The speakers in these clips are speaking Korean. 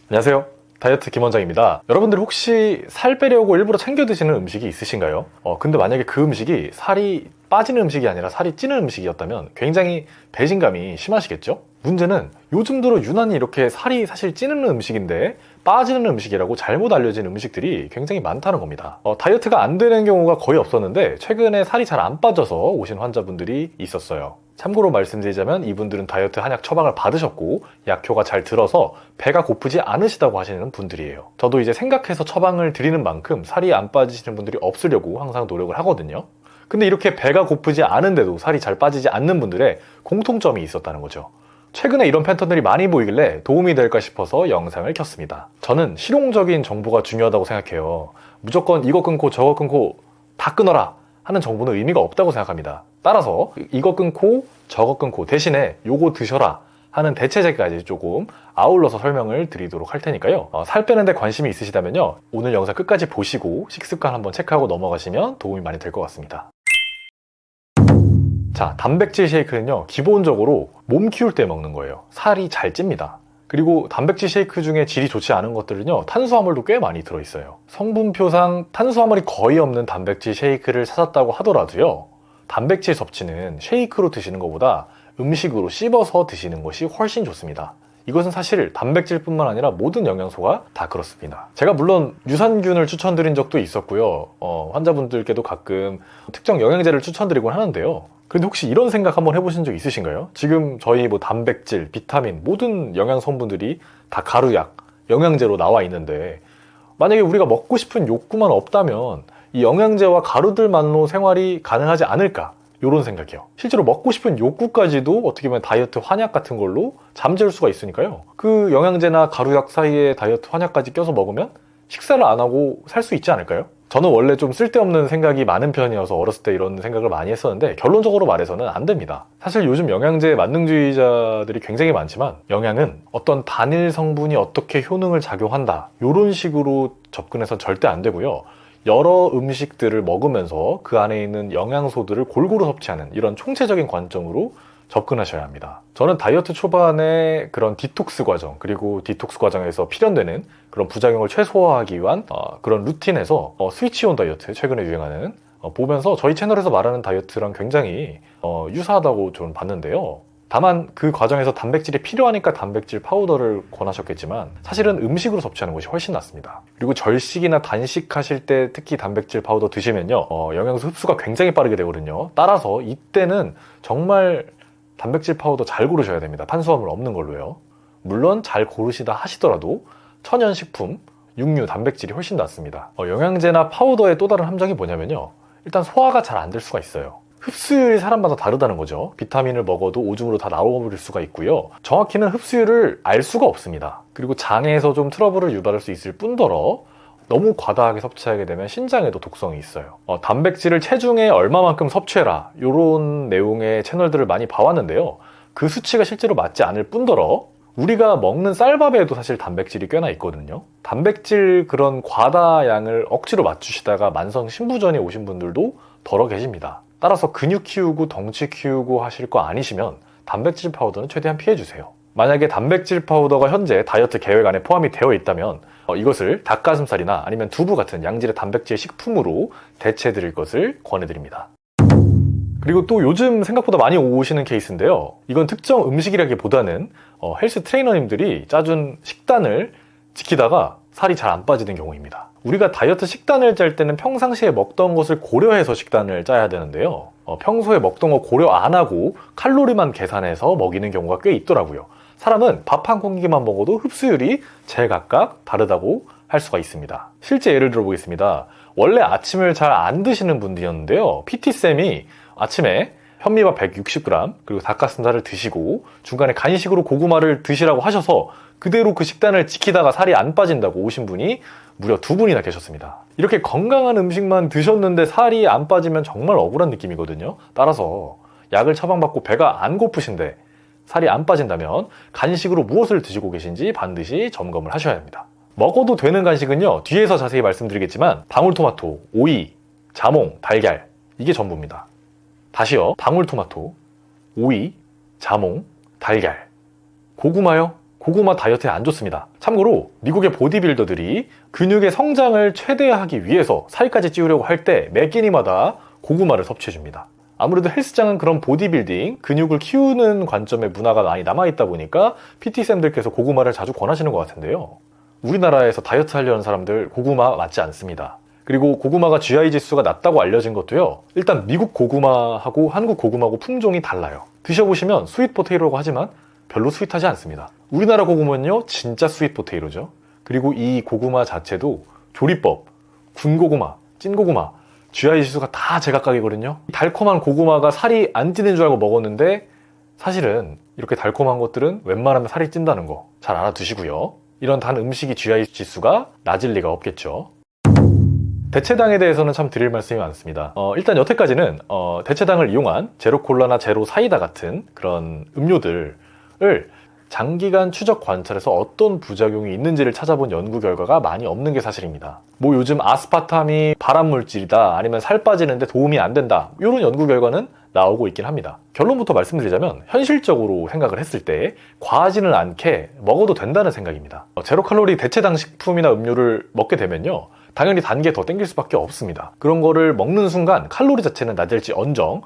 안녕하세요. 다이어트 김원장입니다. 여러분들 혹시 살 빼려고 일부러 챙겨 드시는 음식이 있으신가요? 근데 만약에 그 음식이 살이 빠지는 음식이 아니라 살이 찌는 음식이었다면 굉장히 배신감이 심하시겠죠? 문제는 요즘 들어 유난히 이렇게 살이 사실 찌는 음식인데 빠지는 음식이라고 잘못 알려진 음식들이 굉장히 많다는 겁니다. 다이어트가 안 되는 경우가 거의 없었는데 최근에 살이 잘 안 빠져서 오신 환자분들이 있었어요. 참고로 말씀드리자면 이분들은 다이어트 한약 처방을 받으셨고 약효가 잘 들어서 배가 고프지 않으시다고 하시는 분들이에요. 저도 이제 생각해서 처방을 드리는 만큼 살이 안 빠지시는 분들이 없으려고 항상 노력을 하거든요. 근데 이렇게 배가 고프지 않은데도 살이 잘 빠지지 않는 분들의 공통점이 있었다는 거죠. 최근에 이런 패턴들이 많이 보이길래 도움이 될까 싶어서 영상을 켰습니다. 저는 실용적인 정보가 중요하다고 생각해요. 무조건 이거 끊고 저거 끊고 다 끊어라 하는 정보는 의미가 없다고 생각합니다. 따라서 이거 끊고 저거 끊고 대신에 요거 드셔라 하는 대체제까지 조금 아울러서 설명을 드리도록 할 테니까요. 살 빼는데 관심이 있으시다면요. 오늘 영상 끝까지 보시고 식습관 한번 체크하고 넘어가시면 도움이 많이 될 것 같습니다. 자, 단백질 쉐이크는요, 기본적으로 몸 키울 때 먹는 거예요. 살이 잘 찝니다. 그리고 단백질 쉐이크 중에 질이 좋지 않은 것들은요, 탄수화물도 꽤 많이 들어있어요. 성분표상 탄수화물이 거의 없는 단백질 쉐이크를 사셨다고 하더라도요, 단백질 섭취는 쉐이크로 드시는 것보다 음식으로 씹어서 드시는 것이 훨씬 좋습니다. 이것은 사실 단백질뿐만 아니라 모든 영양소가 다 그렇습니다. 제가 물론 유산균을 추천드린 적도 있었고요. 환자분들께도 가끔 특정 영양제를 추천드리곤 하는데요. 그런데 혹시 이런 생각 한번 해보신 적 있으신가요? 지금 저희 단백질, 비타민, 모든 영양 성분들이 다 가루약, 영양제로 나와 있는데 만약에 우리가 먹고 싶은 욕구만 없다면 이 영양제와 가루들만로 생활이 가능하지 않을까? 이런 생각이요. 실제로 먹고 싶은 욕구까지도 어떻게 보면 다이어트 환약 같은 걸로 잠재울 수가 있으니까요. 그 영양제나 가루약 사이에 다이어트 환약까지 껴서 먹으면 식사를 안 하고 살 수 있지 않을까요? 저는 원래 좀 쓸데없는 생각이 많은 편이어서 어렸을 때 이런 생각을 많이 했었는데 결론적으로 말해서는 안 됩니다. 사실 요즘 영양제 만능주의자들이 굉장히 많지만 영양은 어떤 단일 성분이 어떻게 효능을 작용한다 이런 식으로 접근해서 절대 안 되고요. 여러 음식들을 먹으면서 그 안에 있는 영양소들을 골고루 섭취하는 이런 총체적인 관점으로 접근하셔야 합니다. 저는 다이어트 초반에 그런 디톡스 과정, 그리고 디톡스 과정에서 필연되는 그런 부작용을 최소화하기 위한 그런 루틴에서 스위치 온 다이어트, 최근에 유행하는 보면서 저희 채널에서 말하는 다이어트랑 굉장히 유사하다고 저는 봤는데요. 다만 그 과정에서 단백질이 필요하니까 단백질 파우더를 권하셨겠지만 사실은 음식으로 섭취하는 것이 훨씬 낫습니다. 그리고 절식이나 단식하실 때 특히 단백질 파우더 드시면요, 영양소 흡수가 굉장히 빠르게 되거든요. 따라서 이때는 정말 단백질 파우더 잘 고르셔야 됩니다. 탄수화물 없는 걸로요. 물론 잘 고르시다 하시더라도 천연식품, 육류, 단백질이 훨씬 낫습니다. 영양제나 파우더의 또 다른 함정이 뭐냐면요, 일단 소화가 잘 안 될 수가 있어요. 흡수율이 사람마다 다르다는 거죠. 비타민을 먹어도 오줌으로 다 나와버릴 수가 있고요. 정확히는 흡수율을 알 수가 없습니다. 그리고 장에서 좀 트러블을 유발할 수 있을 뿐더러 너무 과다하게 섭취하게 되면 신장에도 독성이 있어요. 단백질을 체중에 얼마만큼 섭취해라 이런 내용의 채널들을 많이 봐왔는데요. 그 수치가 실제로 맞지 않을 뿐더러 우리가 먹는 쌀밥에도 사실 단백질이 꽤나 있거든요. 단백질 그런 과다량을 억지로 맞추시다가 만성 신부전이 오신 분들도 더러 계십니다. 따라서 근육 키우고 덩치 키우고 하실 거 아니시면 단백질 파우더는 최대한 피해주세요. 만약에 단백질 파우더가 현재 다이어트 계획 안에 포함이 되어 있다면 이것을 닭가슴살이나 아니면 두부 같은 양질의 단백질 식품으로 대체해 드릴 것을 권해드립니다. 그리고 또 요즘 생각보다 많이 오시는 케이스인데요. 이건 특정 음식이라기보다는 헬스 트레이너님들이 짜준 식단을 지키다가 살이 잘 안 빠지는 경우입니다. 우리가 다이어트 식단을 짤 때는 평상시에 먹던 것을 고려해서 식단을 짜야 되는데요. 평소에 먹던 거 고려 안 하고 칼로리만 계산해서 먹이는 경우가 꽤 있더라고요. 사람은 밥 한 공기만 먹어도 흡수율이 제각각 다르다고 할 수가 있습니다. 실제 예를 들어보겠습니다. 원래 아침을 잘 안 드시는 분들이었는데요. PT쌤이 아침에 현미밥 160g 그리고 닭가슴살을 드시고 중간에 간식으로 고구마를 드시라고 하셔서 그대로 그 식단을 지키다가 살이 안 빠진다고 오신 분이 무려 2분이나 계셨습니다. 이렇게 건강한 음식만 드셨는데 살이 안 빠지면 정말 억울한 느낌이거든요. 따라서 약을 처방받고 배가 안 고프신데 살이 안 빠진다면 간식으로 무엇을 드시고 계신지 반드시 점검을 하셔야 합니다. 먹어도 되는 간식은요, 뒤에서 자세히 말씀드리겠지만 방울토마토, 오이, 자몽, 달걀, 이게 전부입니다. 다시요. 방울토마토, 오이, 자몽, 달걀. 고구마요? 고구마 다이어트에 안 좋습니다. 참고로 미국의 보디빌더들이 근육의 성장을 최대화하기 위해서 살까지 찌우려고 할 때 매 끼니마다 고구마를 섭취해줍니다. 아무래도 헬스장은 그런 보디빌딩, 근육을 키우는 관점의 문화가 많이 남아있다 보니까 PT쌤들께서 고구마를 자주 권하시는 것 같은데요. 우리나라에서 다이어트 하려는 사람들 고구마 맞지 않습니다. 그리고 고구마가 GI 지수가 낮다고 알려진 것도요. 일단 미국 고구마하고 한국 고구마하고 품종이 달라요. 드셔보시면 스윗 포테이토라고 하지만 별로 스윗하지 않습니다. 우리나라 고구마는요 진짜 스윗 포테이토죠. 그리고 이 고구마 자체도 조리법, 군고구마, 찐고구마, GI 지수가 다 제각각이거든요. 달콤한 고구마가 살이 안 찌는 줄 알고 먹었는데 사실은 이렇게 달콤한 것들은 웬만하면 살이 찐다는 거 잘 알아두시고요. 이런 단 음식이 GI 지수가 낮을 리가 없겠죠. 대체당에 대해서는 참 드릴 말씀이 많습니다. 일단 여태까지는 대체당을 이용한 제로콜라나 제로 사이다 같은 그런 음료들을 장기간 추적 관찰해서 어떤 부작용이 있는지를 찾아본 연구 결과가 많이 없는 게 사실입니다. 뭐 요즘 아스파탐이 발암물질이다, 아니면 살 빠지는데 도움이 안 된다, 이런 연구 결과는 나오고 있긴 합니다. 결론부터 말씀드리자면 현실적으로 생각을 했을 때 과하지는 않게 먹어도 된다는 생각입니다. 제로칼로리 대체당 식품이나 음료를 먹게 되면요 당연히 단 게 더 땡길 수밖에 없습니다. 그런 거를 먹는 순간 칼로리 자체는 낮을지언정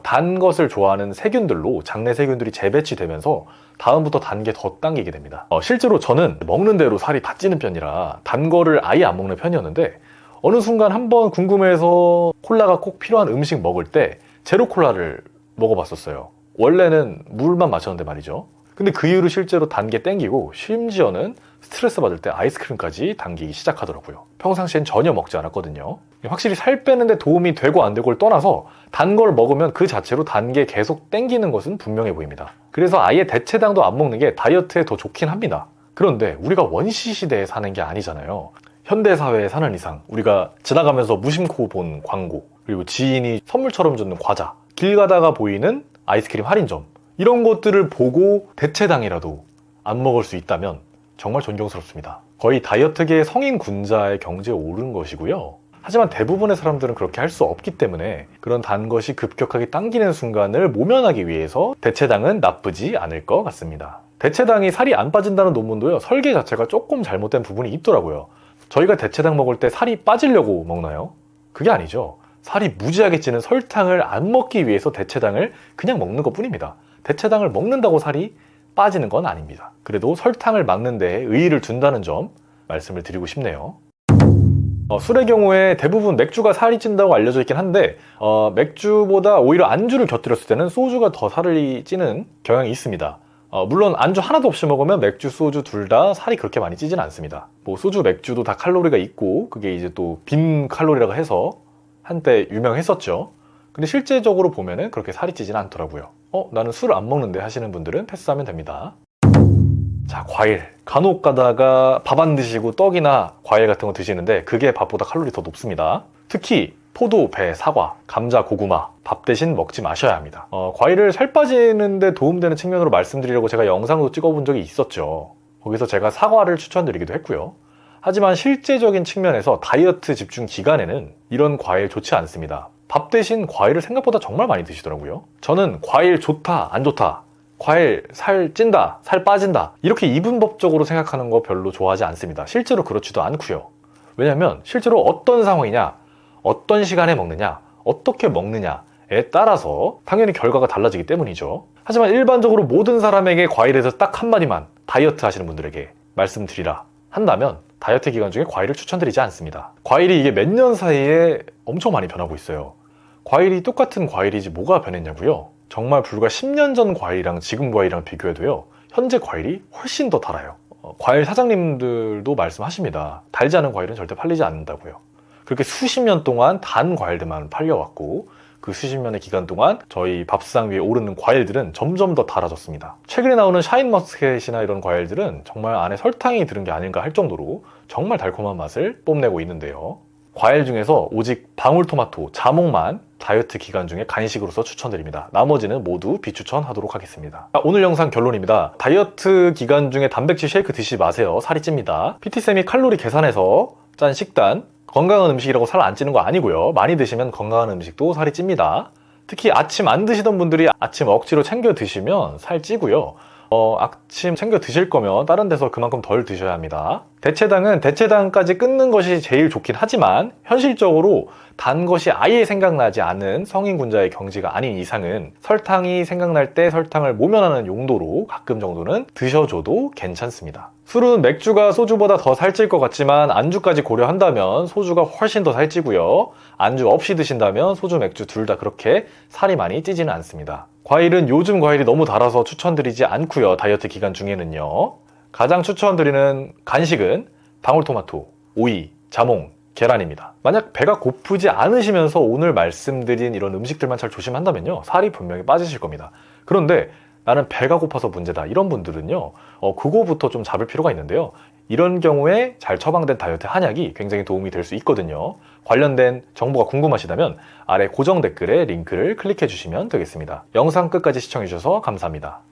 단 것을 좋아하는 세균들로 장내 세균들이 재배치되면서 다음부터 단 게 더 당기게 됩니다. 실제로 저는 먹는 대로 살이 다 찌는 편이라 단 거를 아예 안 먹는 편이었는데 어느 순간 한번 궁금해서 콜라가 꼭 필요한 음식 먹을 때 제로 콜라를 먹어봤었어요. 원래는 물만 마셨는데 말이죠. 근데 그 이후로 실제로 단 게 땡기고 심지어는 스트레스 받을 때 아이스크림까지 당기기 시작하더라고요. 평상시엔 전혀 먹지 않았거든요. 확실히 살 빼는데 도움이 되고 안 되고를 떠나서 단 걸 먹으면 그 자체로 단 게 계속 땡기는 것은 분명해 보입니다. 그래서 아예 대체당도 안 먹는 게 다이어트에 더 좋긴 합니다. 그런데 우리가 원시 시대에 사는 게 아니잖아요. 현대사회에 사는 이상 우리가 지나가면서 무심코 본 광고, 그리고 지인이 선물처럼 주는 과자, 길 가다가 보이는 아이스크림 할인점, 이런 것들을 보고 대체당이라도 안 먹을 수 있다면 정말 존경스럽습니다. 거의 다이어트계의 성인 군자의 경지에 오른 것이고요. 하지만 대부분의 사람들은 그렇게 할 수 없기 때문에 그런 단 것이 급격하게 당기는 순간을 모면하기 위해서 대체당은 나쁘지 않을 것 같습니다. 대체당이 살이 안 빠진다는 논문도요, 설계 자체가 조금 잘못된 부분이 있더라고요. 저희가 대체당 먹을 때 살이 빠지려고 먹나요? 그게 아니죠. 살이 무지하게 찌는 설탕을 안 먹기 위해서 대체당을 그냥 먹는 것 뿐입니다. 대체당을 먹는다고 살이 빠지는 건 아닙니다. 그래도 설탕을 막는 데에 의의를 둔다는 점 말씀을 드리고 싶네요. 술의 경우에 대부분 맥주가 살이 찐다고 알려져 있긴 한데 맥주보다 오히려 안주를 곁들였을 때는 소주가 더 살이 찌는 경향이 있습니다. 물론 안주 하나도 없이 먹으면 맥주, 소주 둘 다 살이 그렇게 많이 찌진 않습니다. 뭐 소주, 맥주도 다 칼로리가 있고 그게 이제 또 빈 칼로리라고 해서 한때 유명했었죠. 근데 실제적으로 보면은 그렇게 살이 찌진 않더라고요. 나는 술을 안 먹는데 하시는 분들은 패스하면 됩니다. 자, 과일. 간혹 가다가 밥 안 드시고 떡이나 과일 같은 거 드시는데 그게 밥보다 칼로리 더 높습니다. 특히 포도, 배, 사과, 감자, 고구마 밥 대신 먹지 마셔야 합니다. 과일을 살 빠지는데 도움되는 측면으로 말씀드리려고 제가 영상도 찍어본 적이 있었죠. 거기서 제가 사과를 추천드리기도 했고요. 하지만 실제적인 측면에서 다이어트 집중 기간에는 이런 과일 좋지 않습니다. 밥 대신 과일을 생각보다 정말 많이 드시더라고요. 저는 과일 좋다, 안 좋다, 과일 살 찐다, 살 빠진다, 이렇게 이분법적으로 생각하는 거 별로 좋아하지 않습니다. 실제로 그렇지도 않고요. 왜냐면 실제로 어떤 상황이냐, 어떤 시간에 먹느냐, 어떻게 먹느냐에 따라서 당연히 결과가 달라지기 때문이죠. 하지만 일반적으로 모든 사람에게 과일에서 딱 한마디만 다이어트 하시는 분들에게 말씀드리라 한다면 다이어트 기간 중에 과일을 추천드리지 않습니다. 과일이 이게 몇 년 사이에 엄청 많이 변하고 있어요. 과일이 똑같은 과일이지 뭐가 변했냐고요? 정말 불과 10년 전 과일이랑 지금 과일이랑 비교해도요, 현재 과일이 훨씬 더 달아요. 과일 사장님들도 말씀하십니다. 달지 않은 과일은 절대 팔리지 않는다고요. 그렇게 수십 년 동안 단 과일들만 팔려왔고 그 수십 년의 기간 동안 저희 밥상 위에 오르는 과일들은 점점 더 달아졌습니다. 최근에 나오는 샤인머스켓이나 이런 과일들은 정말 안에 설탕이 들은 게 아닌가 할 정도로 정말 달콤한 맛을 뽐내고 있는데요. 과일 중에서 오직 방울토마토, 자몽만 다이어트 기간 중에 간식으로서 추천드립니다. 나머지는 모두 비추천하도록 하겠습니다. 오늘 영상 결론입니다. 다이어트 기간 중에 단백질 쉐이크 드시지 마세요. 살이 찝니다. PT쌤이 칼로리 계산해서 짠 식단, 건강한 음식이라고 살 안 찌는 거 아니고요. 많이 드시면 건강한 음식도 살이 찝니다. 특히 아침 안 드시던 분들이 아침 억지로 챙겨 드시면 살 찌고요. 아침 챙겨 드실 거면 다른 데서 그만큼 덜 드셔야 합니다. 대체당은 대체당까지 끊는 것이 제일 좋긴 하지만 현실적으로 단 것이 아예 생각나지 않은 성인군자의 경지가 아닌 이상은 설탕이 생각날 때 설탕을 모면하는 용도로 가끔 정도는 드셔줘도 괜찮습니다. 술은 맥주가 소주보다 더 살찔 것 같지만 안주까지 고려한다면 소주가 훨씬 더 살찌고요. 안주 없이 드신다면 소주, 맥주 둘 다 그렇게 살이 많이 찌지는 않습니다. 과일은 요즘 과일이 너무 달아서 추천드리지 않고요. 다이어트 기간 중에는요. 가장 추천드리는 간식은 방울토마토, 오이, 자몽, 계란입니다. 만약 배가 고프지 않으시면서 오늘 말씀드린 이런 음식들만 잘 조심한다면요, 살이 분명히 빠지실 겁니다. 그런데 나는 배가 고파서 문제다 이런 분들은요, 그거부터 좀 잡을 필요가 있는데요. 이런 경우에 잘 처방된 다이어트 한약이 굉장히 도움이 될 수 있거든요. 관련된 정보가 궁금하시다면 아래 고정 댓글에 링크를 클릭해 주시면 되겠습니다. 영상 끝까지 시청해 주셔서 감사합니다.